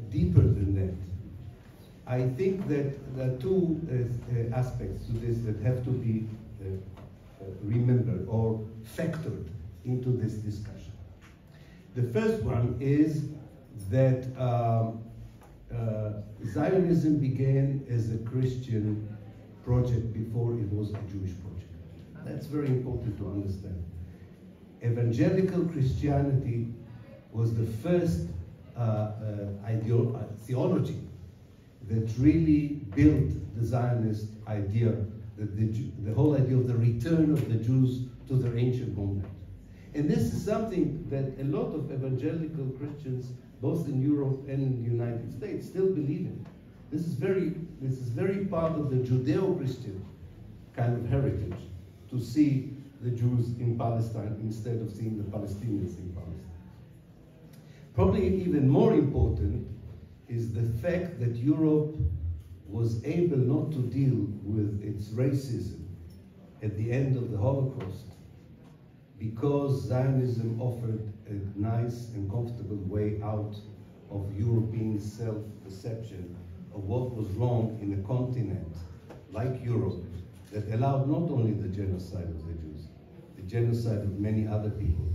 deeper than that. I think that there are two aspects to this that have to be remembered or factored into this discussion. The first one is that Zionism began as a Christian project before it was a Jewish project. That's very important to understand. Evangelical Christianity was the first theology that really built the Zionist idea, the whole idea of the return of the Jews to their ancient homeland. And this is something that a lot of evangelical Christians, both in Europe and in the United States, still believe in. This is very part of the Judeo-Christian kind of heritage, to see the Jews in Palestine instead of seeing the Palestinians in Palestine. Probably even more important is the fact that Europe was able not to deal with its racism at the end of the Holocaust because Zionism offered a nice and comfortable way out of European self-perception of what was wrong in a continent like Europe that allowed not only the genocide of the Jews, the genocide of many other people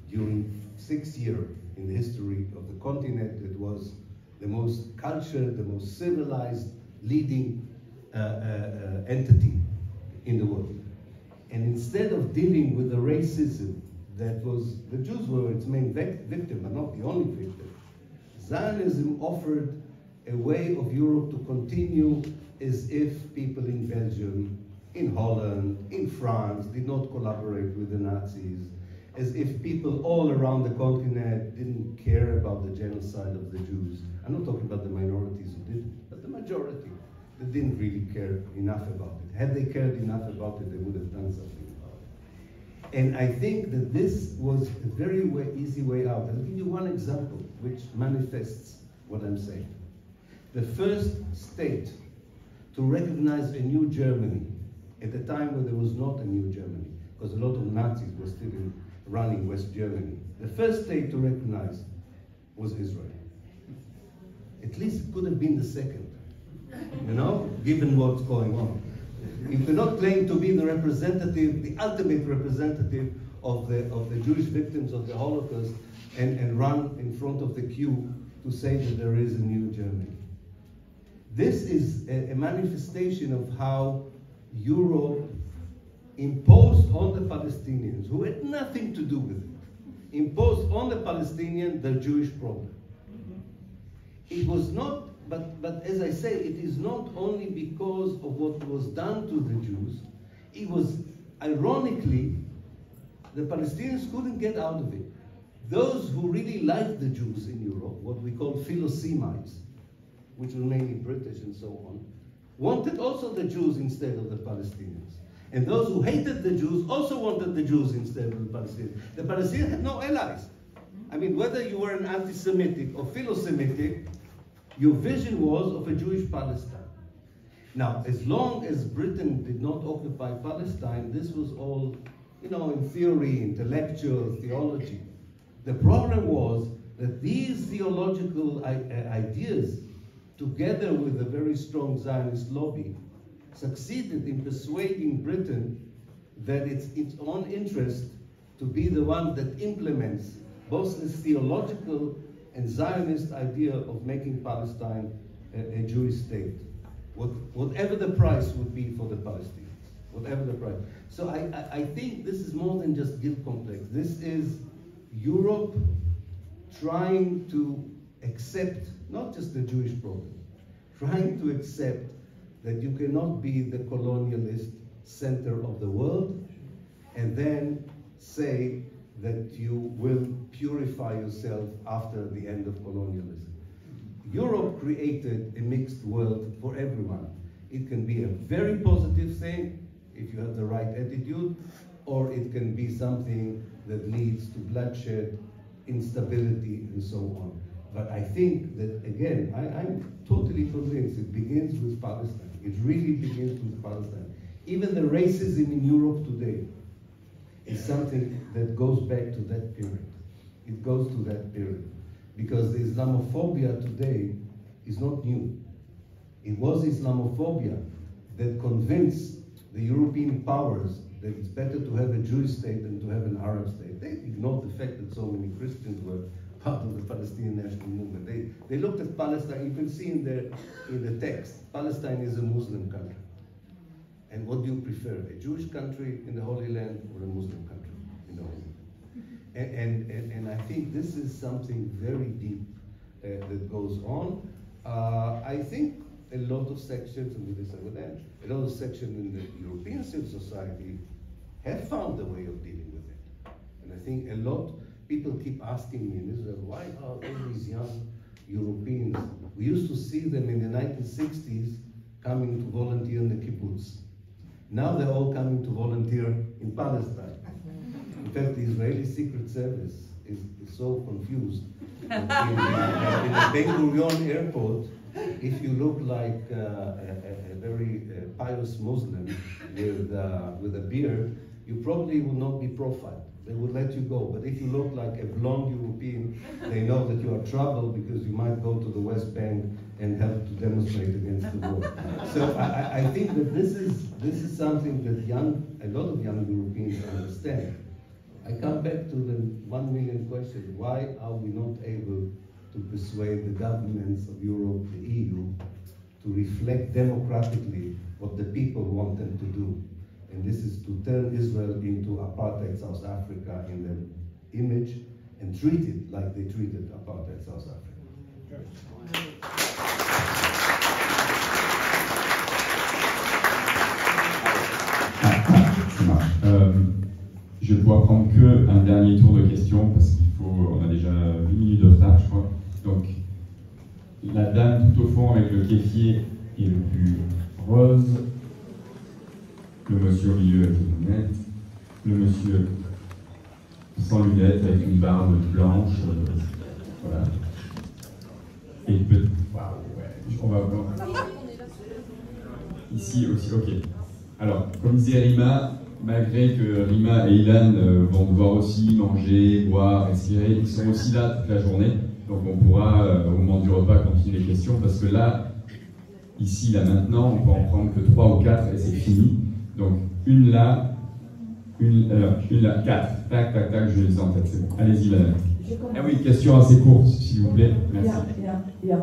during 6 years in the history of the continent that was the most cultured, the most civilized, leading entity in the world. And instead of dealing with the racism that was, the Jews were its main victim, but not the only victim, Zionism offered a way of Europe to continue as if people in Belgium, in Holland, in France did not collaborate with the Nazis, as if people all around the continent didn't care about the genocide of the Jews. I'm not talking about the minorities who didn't, but the majority that didn't really care enough about it. Had they cared enough about it, they would have done something about it. And I think that this was a very easy way out. I'll give you one example which manifests what I'm saying. The first state to recognize a new Germany at a time when there was not a new Germany, because a lot of Nazis were still running West Germany. The first state to recognize was Israel. At least it could have been the second, you know, given what's going on. You cannot claim to be the representative, the ultimate representative of the Jewish victims of the Holocaust and run in front of the queue to say that there is a new Germany. This is a manifestation of how Europe imposed on the Palestinians, who had nothing to do with it, imposed on the Palestinians the Jewish problem. It was not, but as I say, it is not only because of what was done to the Jews, it was, ironically, the Palestinians couldn't get out of it. Those who really liked the Jews in Europe, what we call Philo-Semites, which were mainly British and so on, wanted also the Jews instead of the Palestinians. And those who hated the Jews also wanted the Jews instead of the Palestinians. The Palestinians had no allies. I mean, whether you were an anti-Semitic or Philo-Semitic, your vision was of a Jewish Palestine. Now, as long as Britain did not occupy Palestine, this was all, you know, in theory, intellectual, theology. The problem was that these theological ideas, together with a very strong Zionist lobby, succeeded in persuading Britain that it's its own interest to be the one that implements both this theological and Zionist idea of making Palestine a Jewish state, whatever the price would be for the Palestinians, whatever the price. So I think this is more than just guilt complex. This is Europe trying to accept not just the Jewish problem, trying to accept that you cannot be the colonialist center of the world and then say that you will purify yourself after the end of colonialism. Europe created a mixed world for everyone. It can be a very positive thing if you have the right attitude, or it can be something that leads to bloodshed, instability, and so on. But I think that, again, I'm totally convinced it begins with Palestine. It really begins with Palestine. Even the racism in Europe today is something that goes back to that period. It goes to that period. because the Islamophobia today is not new. It was Islamophobia that convinced the European powers that it's better to have a Jewish state than to have an Arab state. They ignored the fact that so many Christians were part of the Palestinian national movement. They looked at Palestine, you can see in the text, Palestine is a Muslim country. And what do you prefer, a Jewish country in the Holy Land or a Muslim country in the Holy Land? And I think this is something very deep that goes on. I think a lot of sections, and with this I would end, a lot of sections in the European civil society have found a way of dealing with it. And I think a lot, people keep asking me in Israel, why are all these young Europeans, we used to see them in the 1960s coming to volunteer in the kibbutz. Now they're all coming to volunteer in Palestine. In fact, the Israeli Secret Service is so confused. In the Ben Gurion airport, if you look like a very pious Muslim with a beard, you probably will not be profiled. They would let you go. But if you look like a blonde European, they know that you are trouble because you might go to the West Bank and have to demonstrate against the war. So I think that this is something that a lot of young Europeans understand. I come back to the 1 million question: why are we not able to persuade the governments of Europe, the EU, to reflect democratically what the people want them to do? And this is to turn Israel into apartheid South Africa in the image and treat it like they treated apartheid South Africa. Je dois prendre que un dernier tour de questions parce on a déjà 8 minutes de retard, je crois. Donc, la dame tout au fond avec le kéfier est le plus rose. Le monsieur au milieu avec les lunettes, le monsieur sans lunettes avec une barbe blanche, voilà. Et waouh, ouais, on va voir. Ici aussi, ok. Alors, comme disait Rima, malgré que Rima et Ilan vont devoir aussi manger, boire, respirer, ils sont aussi là toute la journée. Donc on pourra, au moment du repas, continuer les questions, parce que là, ici, là, maintenant, on peut en prendre que 3 ou 4 et c'est fini. Donc, une là, 4. Tac, tac, tac, je les ai en tête, c'est bon. Allez-y, là. Ah oui, question assez courte, s'il vous plaît. Merci. Bien.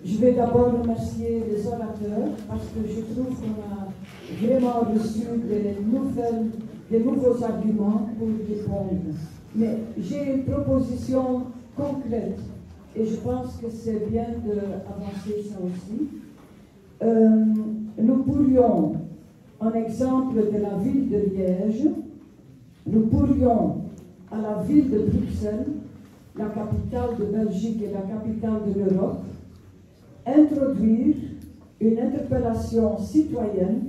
Je vais d'abord remercier les orateurs parce que je trouve qu'on a vraiment reçu des nouveaux arguments pour répondre. Mais j'ai une proposition concrète et je pense que c'est bien d'avancer ça aussi. Nous pourrions, en exemple de la ville de Liège, nous pourrions, à la ville de Bruxelles, la capitale de Belgique et la capitale de l'Europe, introduire une interpellation citoyenne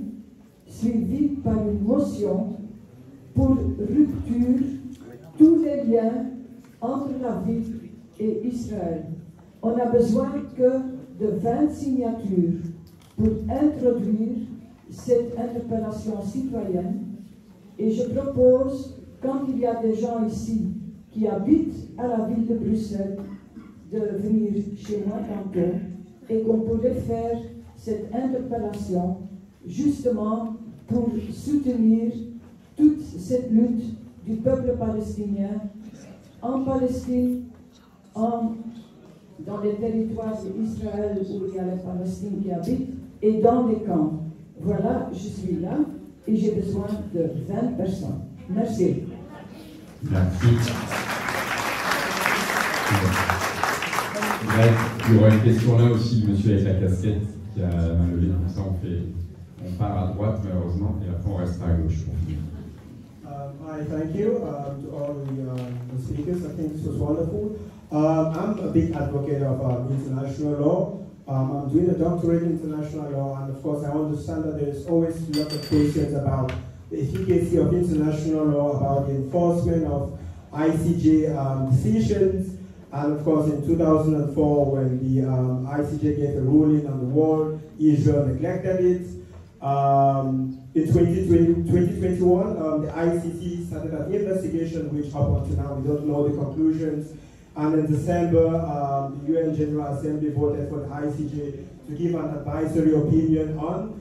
suivie par une motion pour rupture tous les liens entre la ville et Israël. On a besoin que de 20 signatures pour introduire cette interpellation citoyenne. Et je propose, quand il y a des gens ici qui habitent à la ville de Bruxelles, de venir chez moi tantôt et qu'on pourrait faire cette interpellation justement pour soutenir toute cette lutte du peuple palestinien en Palestine, dans les territoires d'Israël où il y a les Palestiniens qui habitent et dans les camps. Voilà, je suis là et j'ai besoin de 20 personnes. Merci. Merci. Il y aura une question là aussi du monsieur avec la casquette qui a la main levée. Comme ça, on part à droite malheureusement et après on restera à gauche pour finir. Hi, thank you to all the speakers. I think this was wonderful. I'm a big advocate of international law. I'm doing a doctorate in international law, and of course I understand that there's always a lot of questions about the efficacy of international law, about the enforcement of ICJ decisions, and of course in 2004 when the ICJ gave a ruling on the war, Israel neglected it. In 2021, the ICC started an investigation which up until now we don't know the conclusions. And in December, the UN General Assembly voted for the ICJ to give an advisory opinion on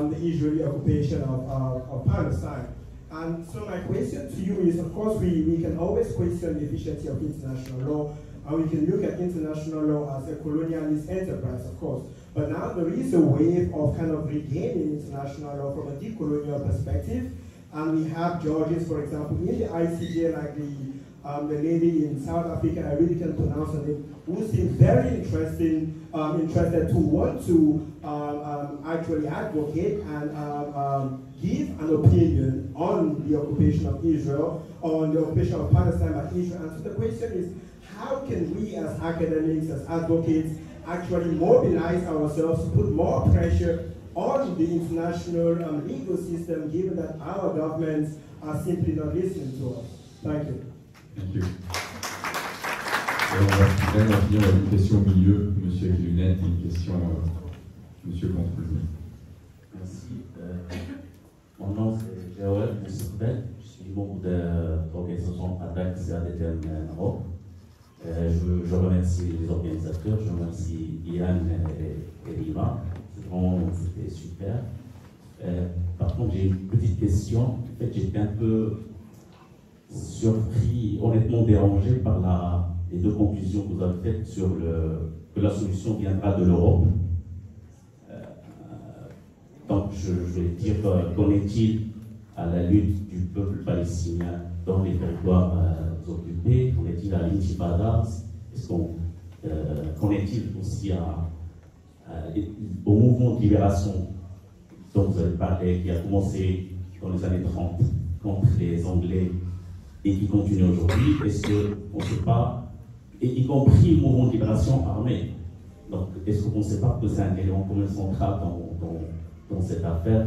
the Israeli occupation of Palestine. And so my question to you is, of course, we can always question the efficiency of international law, and we can look at international law as a colonialist enterprise, of course. But now there is a wave of kind of regaining international law from a decolonial perspective, and we have judges, for example, in the ICJ, like the lady in South Africa, I really can't pronounce her name, who seems very interested to want to actually advocate and give an opinion on the occupation of Israel, on the occupation of Palestine by Israel. And so the question is, how can we as academics, as advocates, actually mobilize ourselves to put more pressure on the international legal system, given that our governments are simply not listening to us? Thank you. Thank you. On va finir avec une question au milieu, monsieur avec les lunettes, et une question, monsieur contre le mur. Merci. Mon nom c'est Joël Moussourbel, je suis membre de l'organisation ADAX et ADTM Europe. Je remercie les organisateurs, je remercie Ilan et Rima, c'était super. Par contre, j'ai une petite question. En fait, j'étais un peu surpris, honnêtement dérangé par les deux conclusions que vous avez faites sur que la solution viendra de l'Europe. Donc, je vais dire, qu'en est-il à la lutte du peuple palestinien dans les territoires occupés? Qu'en est-il à l'intifada? Qu'en est-il aussi au mouvement de libération dont vous avez parlé, qui a commencé dans les années 30 contre les Anglais et qui continue aujourd'hui? Est-ce qu'on ne sait pas, et y compris le mouvement de libération armée, donc est-ce qu'on ne sait pas que c'est un élément commun central dans cette affaire?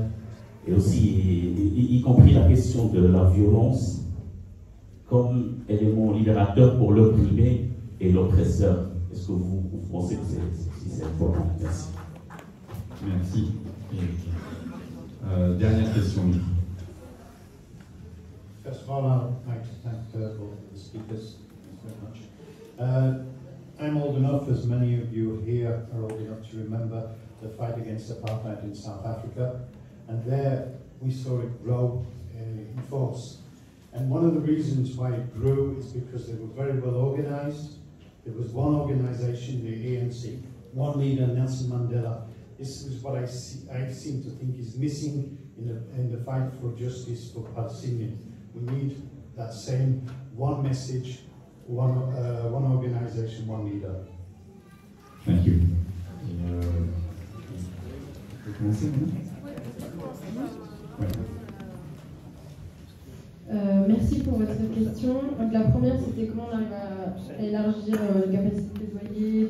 Et aussi, y compris la question de la violence comme élément libérateur pour l'opprimé et l'oppresseur. Est-ce que vous pensez que c'est important? Merci. Merci. Dernière question. First of all, I'd like to thank both of the speakers very much. I'm old enough, as many of you here are old enough to remember the fight against apartheid in South Africa, and there we saw it grow in force. And one of the reasons why it grew is because they were very well organized. There was one organization, the ANC, one leader, Nelson Mandela. This is what I seem to think is missing in the fight for justice for Palestinians. We need that same one message, one organization, one leader. Thank you. Vous commencez maintenant? Merci pour votre question. Donc, la première, c'était comment on arrive à élargir les capacités de plaidoyer,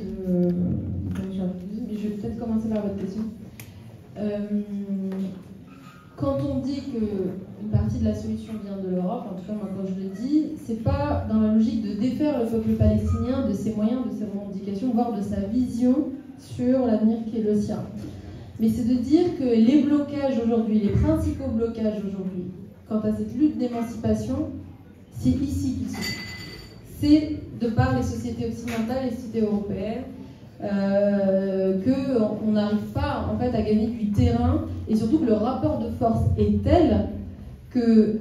mais je vais peut-être commencer par votre question. Quand on dit qu'une partie de la solution vient de l'Europe, en tout cas moi quand je le dis, c'est pas dans la logique de défaire le peuple palestinien de ses moyens, de ses revendications, voire de sa vision sur l'avenir qui est le sien. Mais c'est de dire que les blocages aujourd'hui, les principaux blocages aujourd'hui, quant à cette lutte d'émancipation, c'est ici qu'ils sont. C'est de par les sociétés occidentales, les sociétés européennes, qu'on n'arrive pas en fait à gagner du terrain, et surtout que le rapport de force est tel que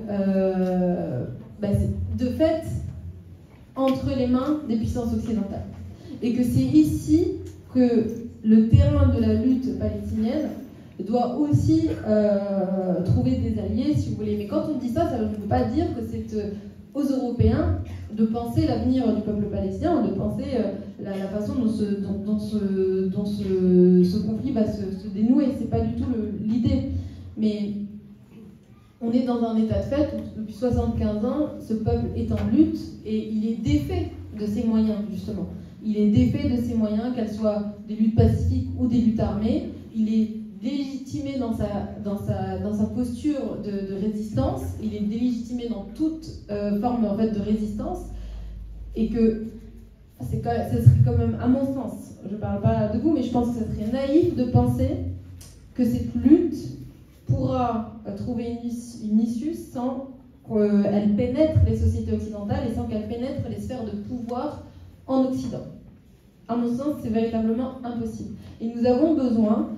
c'est de fait entre les mains des puissances occidentales. Et que c'est ici que le terrain de la lutte palestinienne doit aussi trouver des alliés, si vous voulez. Mais quand on dit ça, ça ne veut pas dire que c'est aux Européens de penser l'avenir du peuple palestinien, de penser la façon dont ce conflit va se dénouer. C'est pas du tout l'idée. Mais on est dans un état de fait où depuis 75 ans, ce peuple est en lutte et il est défait de ses moyens, justement. Il est défait de ses moyens, qu'elles soient des luttes pacifiques ou des luttes armées. Il est délégitimé dans sa posture de résistance, il est délégitimé dans toute forme en fait, de résistance, et que ce serait quand même, à mon sens, je ne parle pas de vous, mais je pense que ce serait naïf de penser que cette lutte pourra trouver une issue sans qu'elle pénètre les sociétés occidentales et sans qu'elle pénètre les sphères de pouvoir en Occident. À mon sens, c'est véritablement impossible. Et nous avons besoin,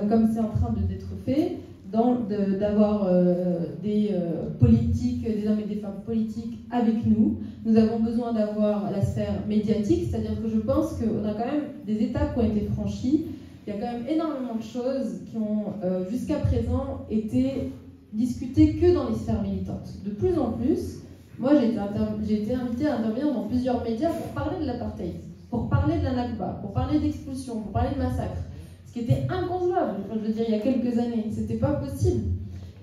comme c'est en train d'être fait, d'avoir des politiques, des hommes et des femmes politiques avec nous. Nous avons besoin d'avoir la sphère médiatique, c'est-à-dire que je pense qu'on a quand même des étapes qui ont été franchies. Il y a quand même énormément de choses qui ont jusqu'à présent été discutées que dans les sphères militantes. De plus en plus, moi j'ai été invitée à intervenir dans plusieurs médias pour parler de l'apartheid, pour parler de la Nakba, pour parler d'expulsion, pour parler de massacre. Ce qui était inconcevable, je veux dire, il y a quelques années. C'était pas possible.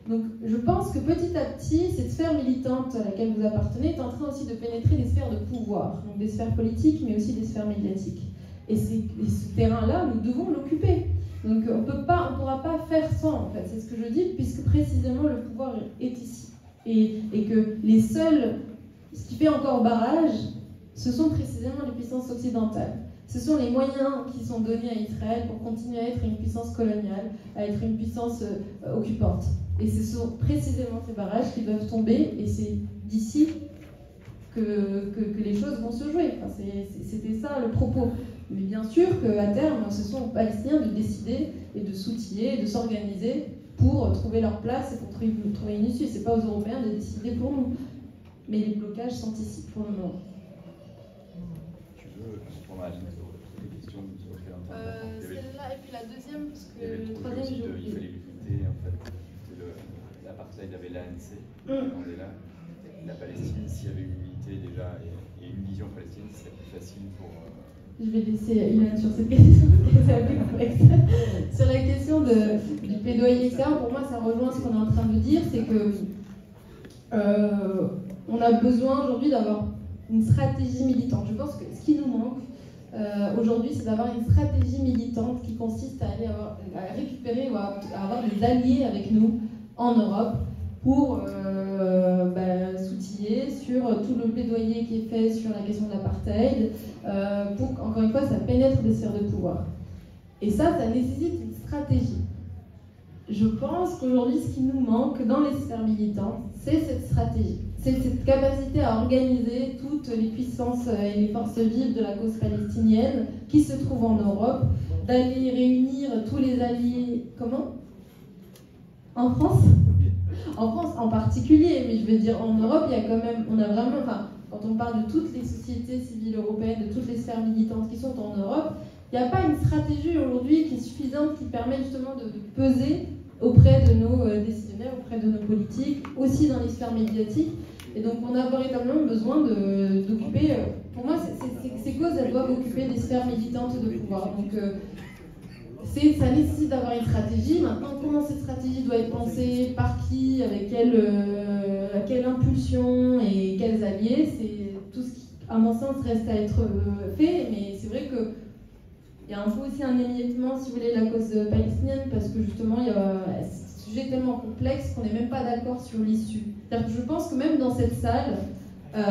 Donc, je pense que petit à petit, cette sphère militante à laquelle vous appartenez est en train aussi de pénétrer des sphères de pouvoir, donc des sphères politiques, mais aussi des sphères médiatiques. Et ce terrain-là, nous devons l'occuper. Donc, on ne pourra pas faire sans, en fait. C'est ce que je dis, puisque précisément le pouvoir est ici. Et que les seuls, ce qui fait encore barrage, ce sont précisément les puissances occidentales. Ce sont les moyens qui sont donnés à Israël pour continuer à être une puissance coloniale, à être une puissance occupante. Et ce sont précisément ces barrages qui doivent tomber, et c'est d'ici que les choses vont se jouer. Enfin, c'était ça le propos. Mais bien sûr qu'à terme, ce sont aux Palestiniens de décider et de s'outiller et de s'organiser pour trouver leur place et pour trouver une issue. Ce n'est pas aux Européens de décider pour nous. Mais les blocages sont ici pour le moment. Tu veux répondre à les questions celle-là et puis la deuxième, parce que le troisième jour. Il fallait lutter, en fait. L'apartheid avait l'ANC, Mandela, la Palestine. S'il y avait une unité déjà et une vision palestinienne, ce serait plus facile pour. Je vais laisser Ilan sur cette question, c'est plus complexe. Sur la question du plaidoyer, etc., pour moi, ça rejoint ce qu'on est en train de dire, c'est que on a besoin aujourd'hui d'avoir une stratégie militante. Je pense que ce qui nous manque aujourd'hui, c'est d'avoir une stratégie militante qui consiste à récupérer ou à avoir des alliés avec nous en Europe pour s'outiller sur tout le plaidoyer qui est fait sur la question de l'apartheid, pour qu'encore une fois, ça pénètre des sphères de pouvoir. Et ça nécessite une stratégie. Je pense qu'aujourd'hui, ce qui nous manque dans les sphères militantes, c'est cette stratégie. C'est cette capacité à organiser toutes les puissances et les forces vives de la cause palestinienne qui se trouvent en Europe, d'aller réunir tous les alliés. Comment ? En France ? En France en particulier, mais je veux dire en Europe, il y a quand même, on a vraiment, enfin, quand on parle de toutes les sociétés civiles européennes, de toutes les sphères militantes qui sont en Europe, il n'y a pas une stratégie aujourd'hui qui est suffisante, qui permet justement de peser auprès de nos décisionnaires, auprès de nos politiques, aussi dans les sphères médiatiques. Et donc on a véritablement besoin d'occuper, pour moi ces causes, elles doivent occuper des sphères militantes de pouvoir. Donc ça nécessite d'avoir une stratégie. Maintenant, comment cette stratégie doit être pensée, par qui, avec quelle impulsion et quels alliés, c'est tout ce qui, à mon sens, reste à être fait. Mais c'est vrai que il y a un peu aussi un émiettement, si vous voulez, de la cause palestinienne, parce que justement, il y a un sujet tellement complexe qu'on n'est même pas d'accord sur l'issue. C'est-à-dire que je pense que même dans cette salle,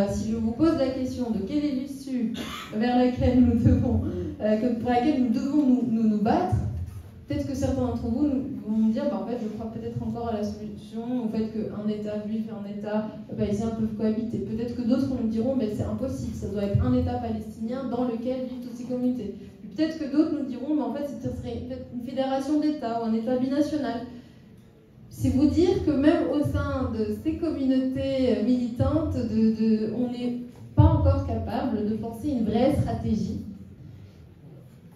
si je vous pose la question de quelle est l'issue vers laquelle nous devons, pour laquelle nous devons nous battre, peut-être que certains d'entre vous vont me dire, en fait, je crois peut-être encore à la solution, au fait qu'un État juif et un État palestinien peuvent cohabiter. Peut-être que d'autres nous diront, c'est impossible, ça doit être un État palestinien dans lequel vivent toutes ces communautés. Peut-être que d'autres nous diront, mais en fait, ce serait une fédération d'États ou un État binational. C'est vous dire que même au sein de ces communautés militantes, on n'est pas encore capable de penser une vraie stratégie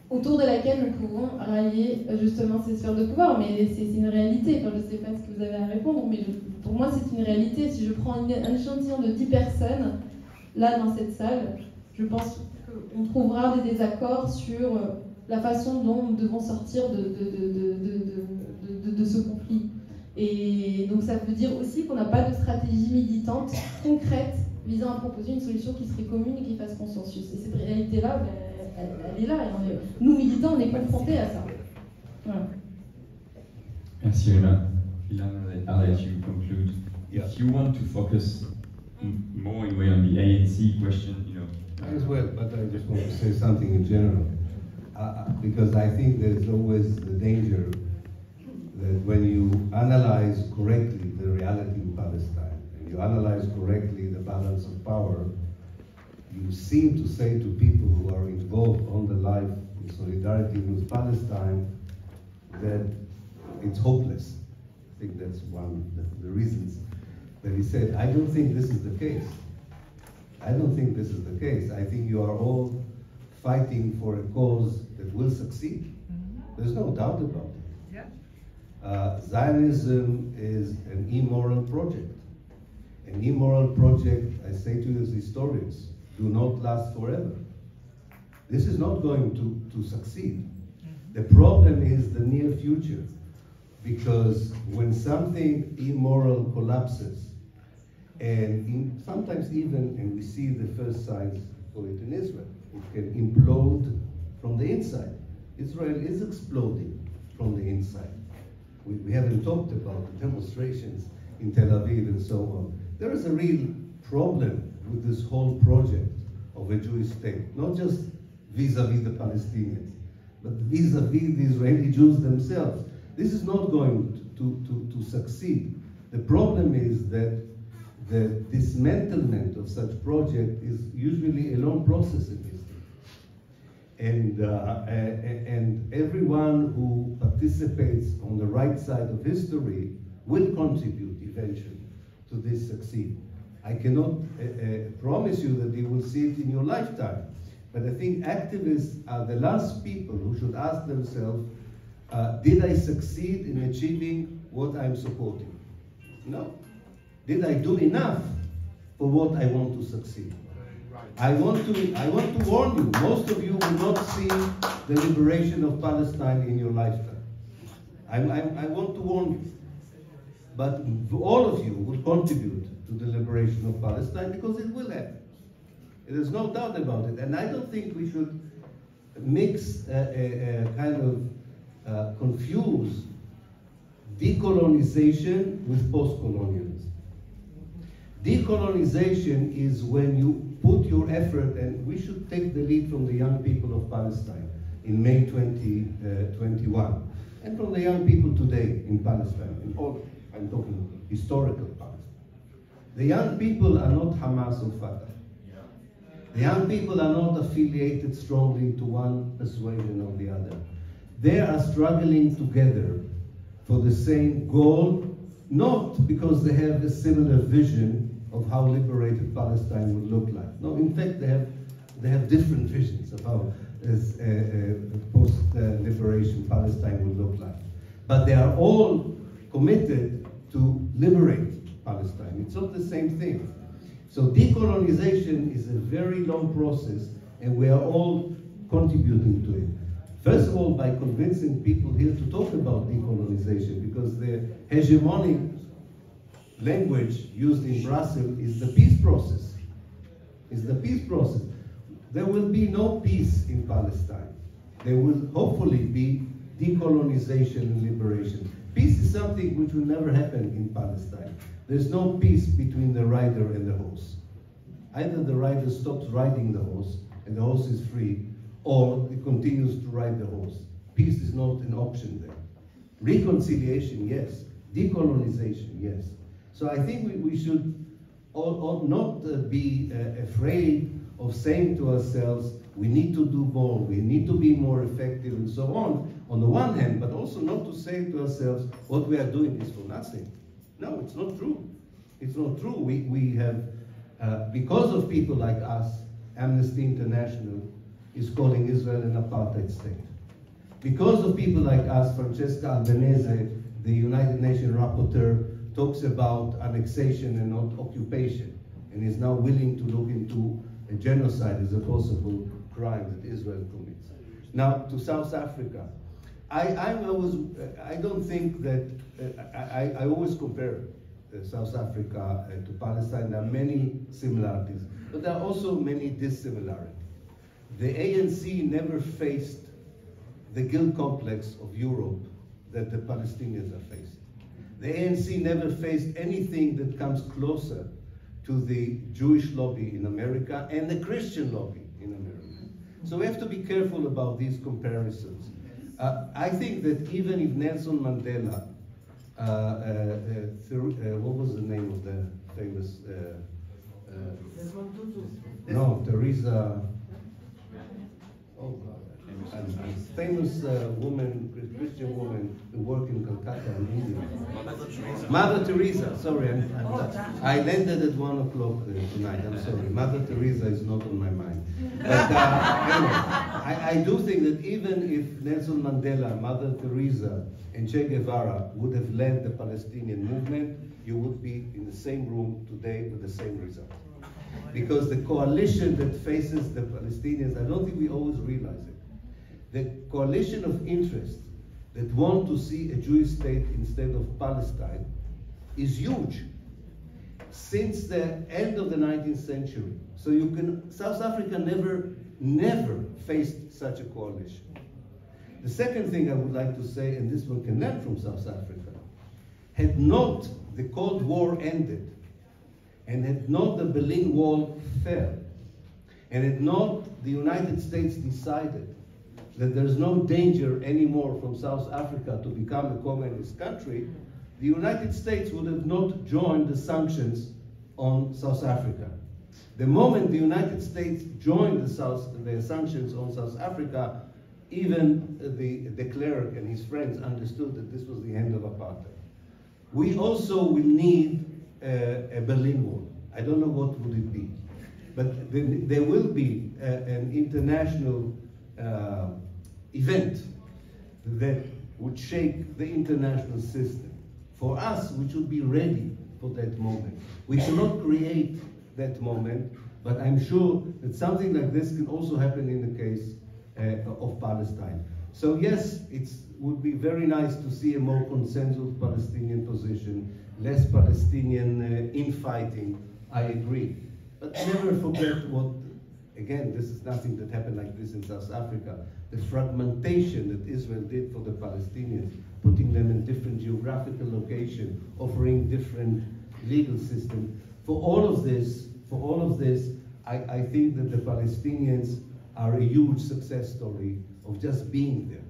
autour de laquelle nous pouvons rallier justement ces sphères de pouvoir. Mais c'est une réalité. Enfin, je ne sais pas ce que vous avez à répondre, mais pour moi, c'est une réalité. Si je prends un échantillon de 10 personnes, là, dans cette salle, je pense qu'on trouvera des désaccords sur la façon dont nous devons sortir de ce conflit. Et donc ça veut dire aussi qu'on n'a pas de stratégie militante concrète visant à proposer une solution qui serait commune et qui fasse consensus. Et cette réalité-là, elle est là. Et nous, militants, on est confrontés à ça. Voilà. Merci Rima. Ilan, I'll let you conclude. If you want to focus more in way on the ANC question, As well, but I just want to say something in general. Because I think there's always the danger that when you analyze correctly the reality in Palestine, and you analyze correctly the balance of power, you seem to say to people who are involved on the life in solidarity with Palestine that it's hopeless. I think that's one of the reasons that he said, I don't think this is the case. I don't think this is the case. I think you are all fighting for a cause that will succeed. There's no doubt about it. Yeah. Zionism is an immoral project. An immoral project, I say to you as historians, do not last forever. This is not going to succeed. The problem is the near future, because when something immoral collapses, and sometimes even, and we see the first signs for it in Israel, it can implode from the inside. Israel is exploding from the inside. We haven't talked about the demonstrations in Tel Aviv and so on. There is a real problem with this whole project of a Jewish state, not just vis-a-vis the Palestinians, but vis-a-vis the Israeli Jews themselves. This is not going to succeed. The problem is that the dismantlement of such project is usually a long process in history. And everyone who participates on the right side of history will contribute eventually to this succeed. I cannot promise you that you will see it in your lifetime, but I think activists are the last people who should ask themselves, did I succeed in achieving what I'm supporting? No. Did I do enough for what I want to succeed? I want to warn you, most of you will not see the liberation of Palestine in your lifetime. I want to warn you. But all of you will contribute to the liberation of Palestine, because it will happen. There's no doubt about it. And I don't think we should mix confuse decolonization with post-colonialism. Decolonization is when you put your effort, and we should take the lead from the young people of Palestine in May 2021, and from the young people today in Palestine, I'm talking historical Palestine. The young people are not Hamas or Fatah. The young people are not affiliated strongly to one persuasion or the other. They are struggling together for the same goal, not because they have a similar vision of how liberated Palestine would look like. No, in fact, they have different visions of how post-liberation Palestine would look like. But they are all committed to liberate Palestine. It's not the same thing. So decolonization is a very long process, and we are all contributing to it. First of all, by convincing people here to talk about decolonization, because the hegemonic language used in Brussels is the peace process. It's the peace process. There will be no peace in Palestine. There will hopefully be decolonization and liberation. Peace is something which will never happen in Palestine. There's no peace between the rider and the horse. Either the rider stops riding the horse and the horse is free, or it continues to ride the horse. Peace is not an option there. Reconciliation, yes. Decolonization, yes. So I think we should not be afraid of saying to ourselves, we need to do more, we need to be more effective and so on the one hand, but also not to say to ourselves, what we are doing is for nothing. No, it's not true. It's not true. We have, because of people like us, Amnesty International is calling Israel an apartheid state. Because of people like us, Francesca Albanese, the United Nations rapporteur, talks about annexation and not occupation, and is now willing to look into a genocide as a possible crime that Israel commits. Now, to South Africa. I don't think that, I always compare South Africa to Palestine. There are many similarities, but there are also many dissimilarities. The ANC never faced the guilt complex of Europe that the Palestinians are facing. The ANC never faced anything that comes closer to the Jewish lobby in America and the Christian lobby in America. So we have to be careful about these comparisons. I think that even if Nelson Mandela, what was the name of the famous No, Teresa. Oh God. A famous woman, Christian woman, who worked in Calcutta in India. Mother Teresa. Sorry, I landed at 1 o'clock tonight. I'm sorry. Mother Teresa is not on my mind. But anyway, I do think that even if Nelson Mandela, Mother Teresa, and Che Guevara would have led the Palestinian movement, you would be in the same room today with the same result. Because the coalition that faces the Palestinians, I don't think we always realize it. The coalition of interests that want to see a Jewish state instead of Palestine is huge. Since the end of the 19th century. So South Africa never faced such a coalition. The second thing I would like to say, and this one can learn from South Africa, had not the Cold War ended, and had not the Berlin Wall fell, and had not the United States decided that there's no danger anymore from South Africa to become a communist country, the United States would have not joined the sanctions on South Africa. The moment the United States joined the sanctions on South Africa, even the cleric and his friends understood that this was the end of apartheid. We also will need a Berlin Wall. I don't know what would it be, but there will be an international event that would shake the international system. For us, we should be ready for that moment. We cannot create that moment, but I'm sure that something like this can also happen in the case of Palestine. So yes, it would be very nice to see a more consensus Palestinian position, less Palestinian infighting, I agree. But never forget what, again, this is nothing that happened like this in South Africa, the fragmentation that Israel did for the Palestinians, putting them in different geographical locations, offering different legal systems. For all of this, I think that the Palestinians are a huge success story of just being there.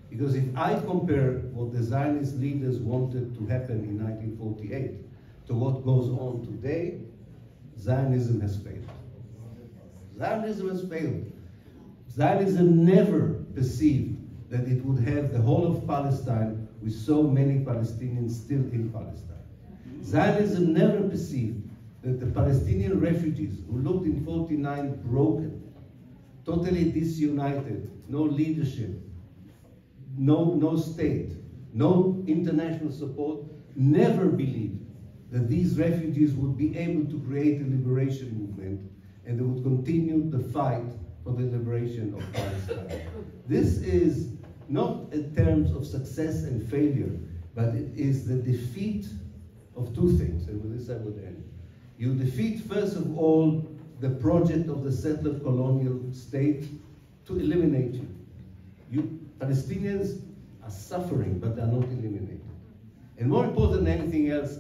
Because if I compare what the Zionist leaders wanted to happen in 1948 to what goes on today, Zionism has failed. Zionism has failed. Zionism never perceived that it would have the whole of Palestine with so many Palestinians still in Palestine. Zionism never perceived that the Palestinian refugees who looked in 49 broken, totally disunited, no leadership, no state, no international support, never believed that these refugees would be able to create a liberation movement and they would continue the fight for the liberation of Palestine. This is not in terms of success and failure, but it is the defeat of two things, and with this I would end. You defeat, first of all, the project of the settler colonial state to eliminate you. Palestinians are suffering, but they're not eliminated. And more important than anything else,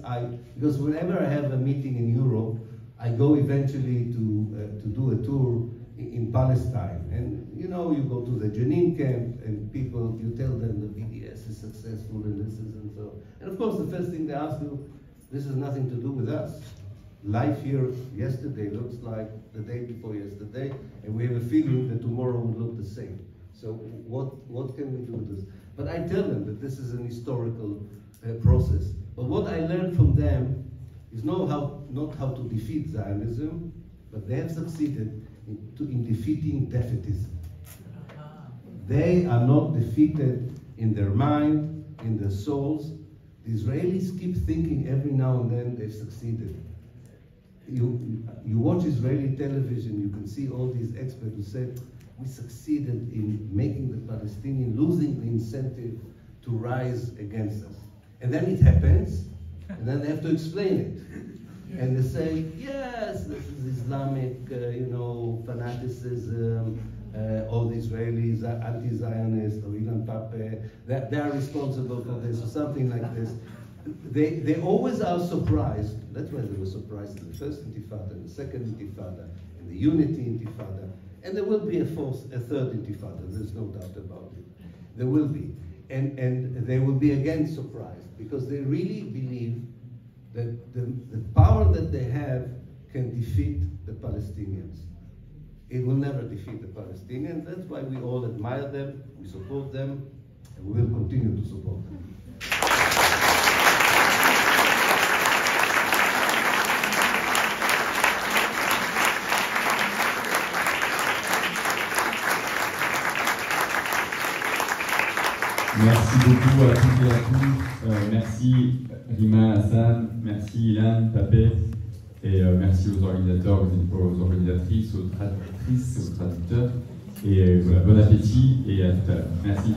because whenever I have a meeting in Europe, I go eventually to do a tour in Palestine. And you know, you go to the Jenin camp and people, you tell them the BDS is successful and this is and so. And of course, the first thing they ask you, this has nothing to do with us. Life here yesterday looks like the day before yesterday, and we have a feeling that tomorrow will look the same. So what can we do with this? But I tell them that this is an historical process. But what I learned from them is not how to defeat Zionism, but they have succeeded in defeating defeatism. They are not defeated in their mind, in their souls. The Israelis keep thinking every now and then they've succeeded. You watch Israeli television, you can see all these experts who said, we succeeded in making the Palestinians losing the incentive to rise against us. And then it happens, and then they have to explain it. And they say, yes, this is Islamic, fanaticism, all the Israelis are anti-Zionist, or Ilan Pappé, they are responsible for this, or something like this. They always are surprised. That's why they were surprised in the first Intifada, and the second Intifada, and the Unity Intifada, and there will be a third Intifada. There's no doubt about it. There will be, and they will be again surprised because they really believe that the power that they have can defeat the Palestinians. It will never defeat the Palestinians. That's why we all admire them, we support them, and we will continue to support them. Merci beaucoup à toutes et à tous. Merci Rima, Hassan, merci Ilan, Pappé, et merci aux organisateurs, aux organisatrices, aux traductrices, aux traducteurs. Et voilà, bon appétit et à tout à l'heure. Merci.